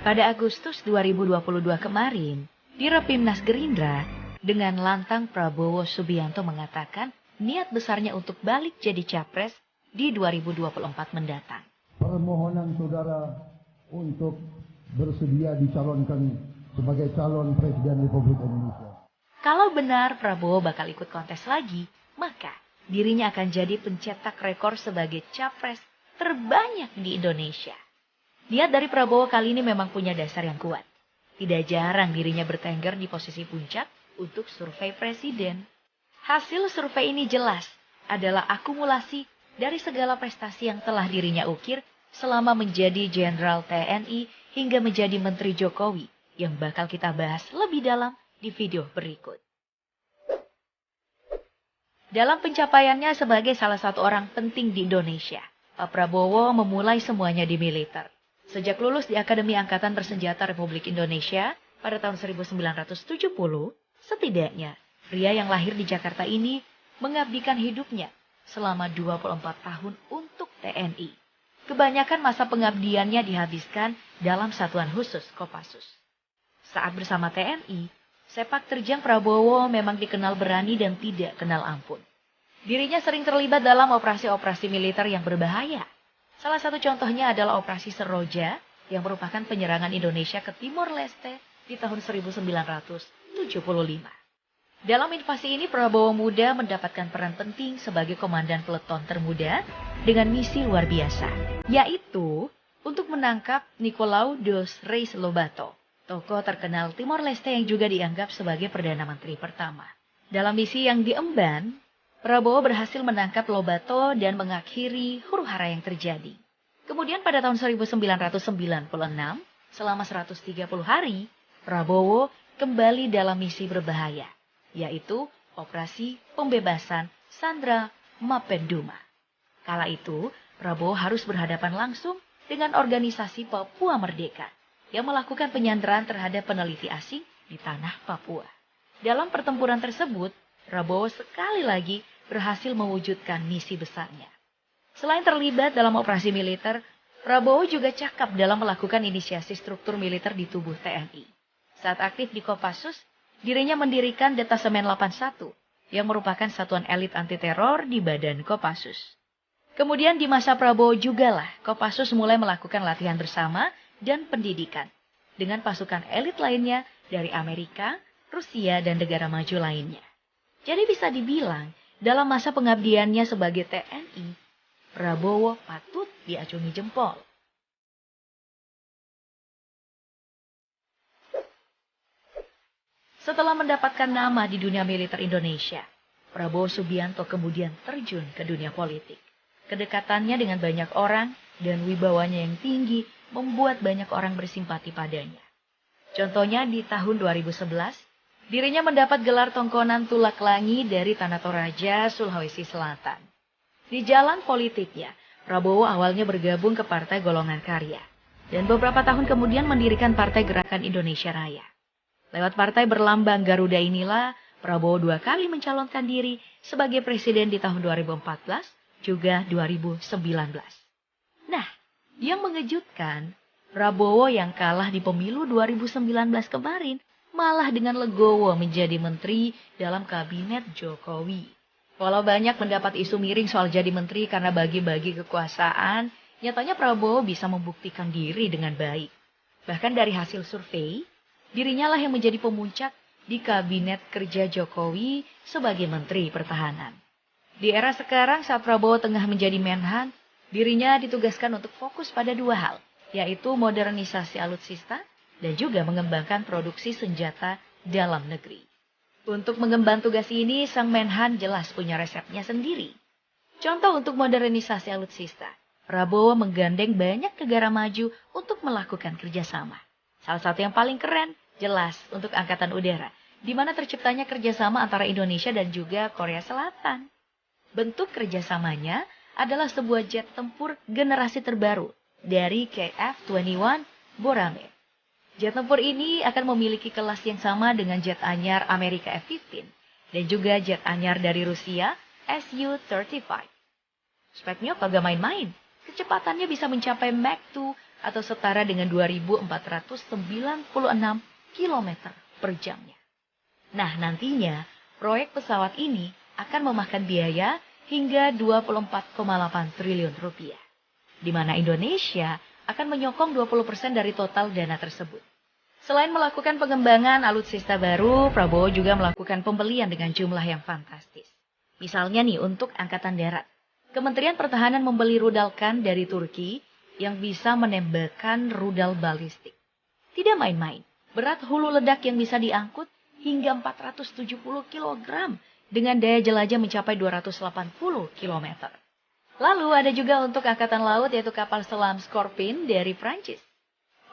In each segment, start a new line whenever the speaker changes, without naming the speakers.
Pada Agustus 2022 kemarin, di Rapimnas Gerindra, dengan lantang Prabowo Subianto mengatakan niat besarnya untuk balik jadi capres di 2024 mendatang.
Permohonan saudara untuk bersedia dicalonkan sebagai calon Presiden Republik Indonesia.
Kalau benar Prabowo bakal ikut kontes lagi, maka dirinya akan jadi pencetak rekor sebagai capres terbanyak di Indonesia. Niat dari Prabowo kali ini memang punya dasar yang kuat. Tidak jarang dirinya bertengger di posisi puncak untuk survei presiden. Hasil survei ini jelas adalah akumulasi dari segala prestasi yang telah dirinya ukir selama menjadi Jenderal TNI hingga menjadi Menteri Jokowi yang bakal kita bahas lebih dalam di video berikut. Dalam pencapaiannya sebagai salah satu orang penting di Indonesia, Pak Prabowo memulai semuanya di militer. Sejak lulus di Akademi Angkatan Bersenjata Republik Indonesia pada tahun 1970, setidaknya pria yang lahir di Jakarta ini mengabdikan hidupnya selama 24 tahun untuk TNI. Kebanyakan masa pengabdiannya dihabiskan dalam satuan khusus Kopassus. Saat bersama TNI, sepak terjang Prabowo memang dikenal berani dan tidak kenal ampun. Dirinya sering terlibat dalam operasi-operasi militer yang berbahaya. Salah satu contohnya adalah Operasi Seroja yang merupakan penyerangan Indonesia ke Timor Leste di tahun 1975. Dalam invasi ini Prabowo Muda mendapatkan peran penting sebagai komandan peleton termuda dengan misi luar biasa, yaitu untuk menangkap Nicolau dos Reis Lobato, tokoh terkenal Timor Leste yang juga dianggap sebagai Perdana Menteri pertama. Dalam misi yang diemban, Prabowo berhasil menangkap Lobato dan mengakhiri huru-hara yang terjadi. Kemudian pada tahun 1996, selama 130 hari, Prabowo kembali dalam misi berbahaya, yaitu Operasi Pembebasan Sandra Mapenduma. Kala itu, Prabowo harus berhadapan langsung dengan organisasi Papua Merdeka yang melakukan penyanderaan terhadap peneliti asing di tanah Papua. Dalam pertempuran tersebut, Prabowo sekali lagi berhasil mewujudkan misi besarnya. Selain terlibat dalam operasi militer, Prabowo juga cakap dalam melakukan inisiasi struktur militer di tubuh TNI. Saat aktif di Kopassus, dirinya mendirikan Detasemen 81 yang merupakan satuan elit anti-teror di badan Kopassus. Kemudian di masa Prabowo jugalah Kopassus mulai melakukan latihan bersama dan pendidikan dengan pasukan elit lainnya dari Amerika, Rusia, dan negara maju lainnya. Jadi bisa dibilang, dalam masa pengabdiannya sebagai TNI, Prabowo patut diacungi jempol. Setelah mendapatkan nama di dunia militer Indonesia, Prabowo Subianto kemudian terjun ke dunia politik. Kedekatannya dengan banyak orang dan wibawanya yang tinggi membuat banyak orang bersimpati padanya. Contohnya di tahun 2011, dirinya mendapat gelar tongkonan Tulak Langi dari Tanah Toraja, Sulawesi Selatan. Di jalan politiknya, Prabowo awalnya bergabung ke Partai Golongan Karya, dan beberapa tahun kemudian mendirikan Partai Gerakan Indonesia Raya. Lewat partai berlambang Garuda inilah, Prabowo 2 kali mencalonkan diri sebagai presiden di tahun 2014, juga 2019. Nah, yang mengejutkan, Prabowo yang kalah di pemilu 2019 kemarin, malah dengan legowo menjadi menteri dalam kabinet Jokowi. Walau banyak mendapat isu miring soal jadi menteri karena bagi-bagi kekuasaan, nyatanya Prabowo bisa membuktikan diri dengan baik. Bahkan dari hasil survei, dirinya lah yang menjadi pemuncak di kabinet kerja Jokowi sebagai Menteri Pertahanan. Di era sekarang saat Prabowo tengah menjadi Menhan, dirinya ditugaskan untuk fokus pada 2 hal, yaitu modernisasi alutsista dan juga mengembangkan produksi senjata dalam negeri. Untuk mengemban tugas ini, Sang Menhan jelas punya resepnya sendiri. Contoh untuk modernisasi alutsista, Prabowo menggandeng banyak negara maju untuk melakukan kerjasama. Salah satu yang paling keren, jelas untuk Angkatan Udara, di mana terciptanya kerjasama antara Indonesia dan juga Korea Selatan. Bentuk kerjasamanya adalah sebuah jet tempur generasi terbaru dari KF-21 Borame. Jet tempur ini akan memiliki kelas yang sama dengan jet anyar Amerika F-15 dan juga jet anyar dari Rusia Su-35. Speknya kagak main-main, kecepatannya bisa mencapai Mach 2 atau setara dengan 2.496 km per jamnya. Nah, nantinya proyek pesawat ini akan memakan biaya hingga 24,8 triliun rupiah, di mana Indonesia akan menyokong 20% dari total dana tersebut. Selain melakukan pengembangan alutsista baru, Prabowo juga melakukan pembelian dengan jumlah yang fantastis. Misalnya nih, untuk Angkatan Darat, Kementerian Pertahanan membeli rudal Kan dari Turki yang bisa menembakkan rudal balistik. Tidak main-main, berat hulu ledak yang bisa diangkut hingga 470 kg dengan daya jelajah mencapai 280 km. Lalu ada juga untuk Angkatan Laut yaitu kapal selam Scorpene dari Prancis.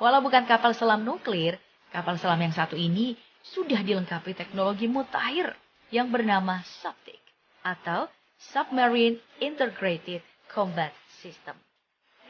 Walau bukan kapal selam nuklir, kapal selam yang satu ini sudah dilengkapi teknologi mutakhir yang bernama SUBTIC atau Submarine Integrated Combat System.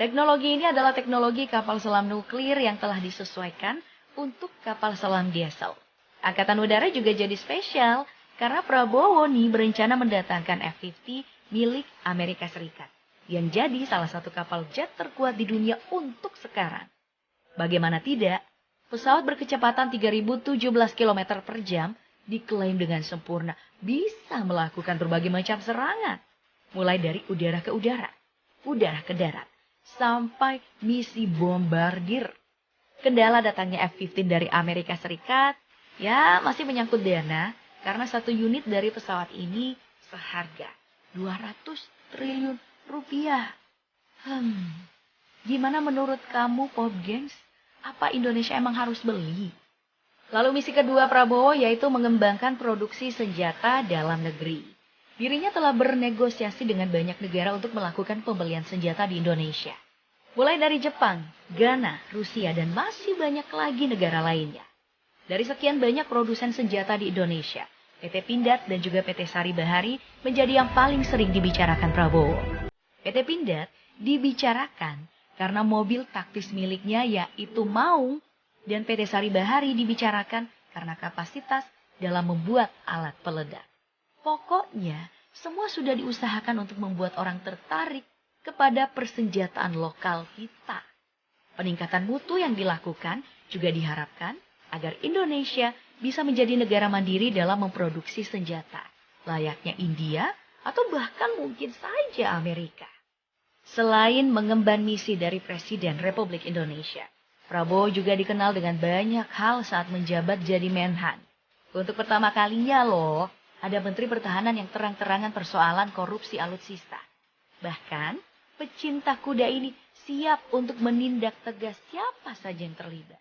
Teknologi ini adalah teknologi kapal selam nuklir yang telah disesuaikan untuk kapal selam diesel. Angkatan Udara juga jadi spesial karena Prabowo nih berencana mendatangkan F-50 milik Amerika Serikat yang jadi salah satu kapal jet terkuat di dunia untuk sekarang. Bagaimana tidak, pesawat berkecepatan 3.017 km per jam diklaim dengan sempurna bisa melakukan berbagai macam serangan. Mulai dari udara ke udara ke darat, sampai misi bombardir. Kendala datangnya F-15 dari Amerika Serikat, ya masih menyangkut dana karena satu unit dari pesawat ini seharga 200 triliun rupiah. Gimana menurut kamu, Pop Gengs? Apa Indonesia emang harus beli? Lalu misi kedua Prabowo yaitu mengembangkan produksi senjata dalam negeri. Dirinya telah bernegosiasi dengan banyak negara untuk melakukan pembelian senjata di Indonesia. Mulai dari Jepang, Ghana, Rusia, dan masih banyak lagi negara lainnya. Dari sekian banyak produsen senjata di Indonesia, PT Pindad dan juga PT Sari Bahari menjadi yang paling sering dibicarakan Prabowo. PT Pindad dibicarakan karena mobil taktis miliknya yaitu Maung, dan PT Sari Bahari dibicarakan karena kapasitas dalam membuat alat peledak. Pokoknya, semua sudah diusahakan untuk membuat orang tertarik kepada persenjataan lokal kita. Peningkatan mutu yang dilakukan juga diharapkan agar Indonesia bisa menjadi negara mandiri dalam memproduksi senjata, layaknya India atau bahkan mungkin saja Amerika. Selain mengemban misi dari Presiden Republik Indonesia, Prabowo juga dikenal dengan banyak hal saat menjabat jadi Menhan. Untuk pertama kalinya loh, ada Menteri Pertahanan yang terang-terangan persoalan korupsi alutsista. Bahkan, pecinta kuda ini siap untuk menindak tegas siapa saja yang terlibat.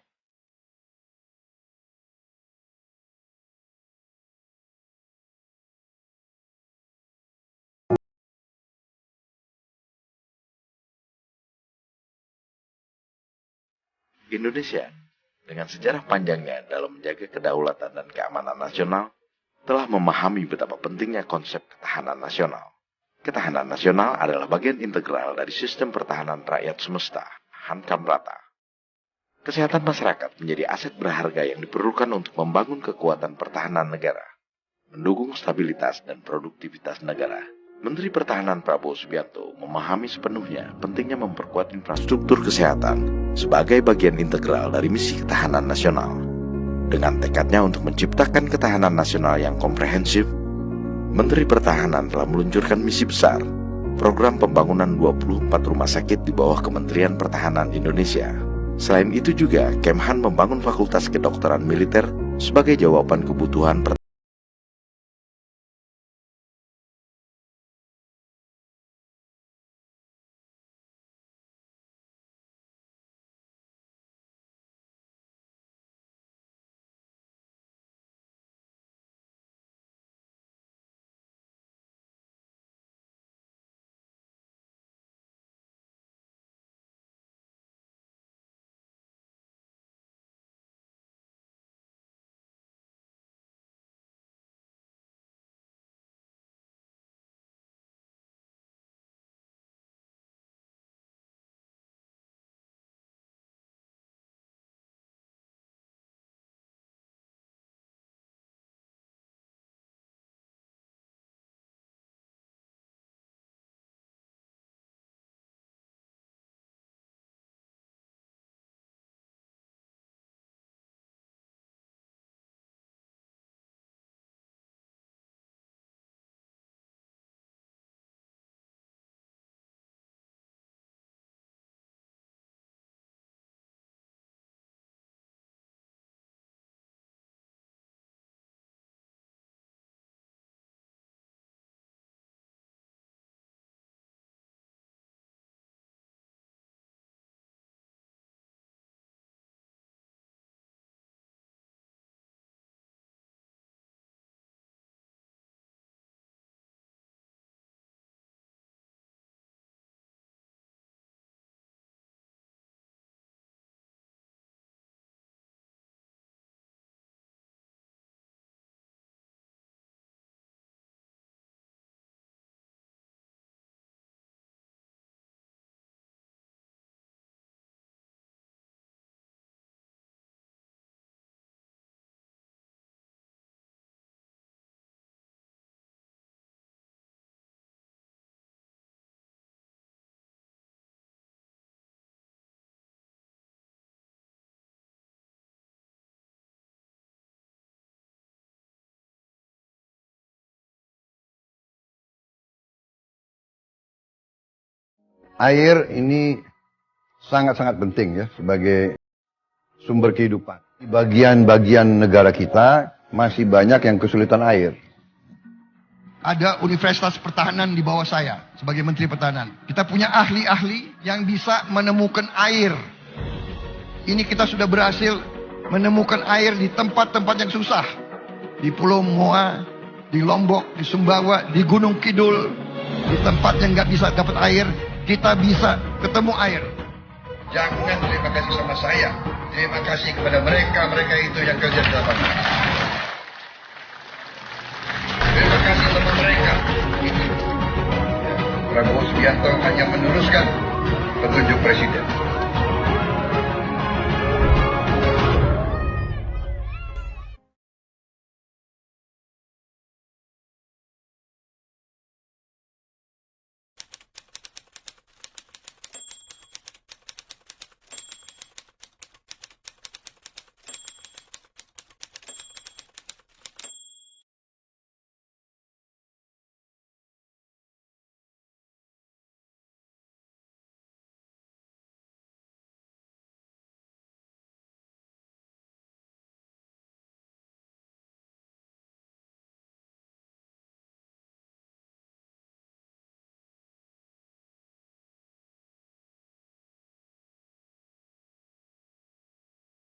Indonesia, dengan sejarah panjangnya dalam menjaga kedaulatan dan keamanan nasional, telah memahami betapa pentingnya konsep ketahanan nasional. Ketahanan nasional adalah bagian integral dari sistem pertahanan rakyat semesta, hankam rata. Kesehatan masyarakat menjadi aset berharga yang diperlukan untuk membangun kekuatan pertahanan negara, mendukung stabilitas dan produktivitas negara. Menteri Pertahanan Prabowo Subianto memahami sepenuhnya pentingnya memperkuat infrastruktur kesehatan sebagai bagian integral dari misi ketahanan nasional. Dengan tekadnya untuk menciptakan ketahanan nasional yang komprehensif, Menteri Pertahanan telah meluncurkan misi besar, program pembangunan 24 rumah sakit di bawah Kementerian Pertahanan Indonesia. Selain itu juga, Kemhan membangun Fakultas Kedokteran Militer sebagai jawaban kebutuhan pertahanan.
Air ini sangat-sangat penting ya sebagai sumber kehidupan. Di bagian-bagian negara kita masih banyak yang kesulitan air.
Ada Universitas Pertahanan di bawah saya sebagai Menteri Pertahanan. Kita punya ahli-ahli yang bisa menemukan air. Ini kita sudah berhasil menemukan air di tempat-tempat yang susah. Di Pulau Moa, di Lombok, di Sumbawa, di Gunung Kidul, di tempat yang nggak bisa dapat air, kita bisa ketemu air. Jangan terima kasih sama saya, terima kasih kepada mereka itu yang kerja di lapangan. Terima kasih sama mereka. Prabowo Subianto hanya meneruskan petunjuk Presiden.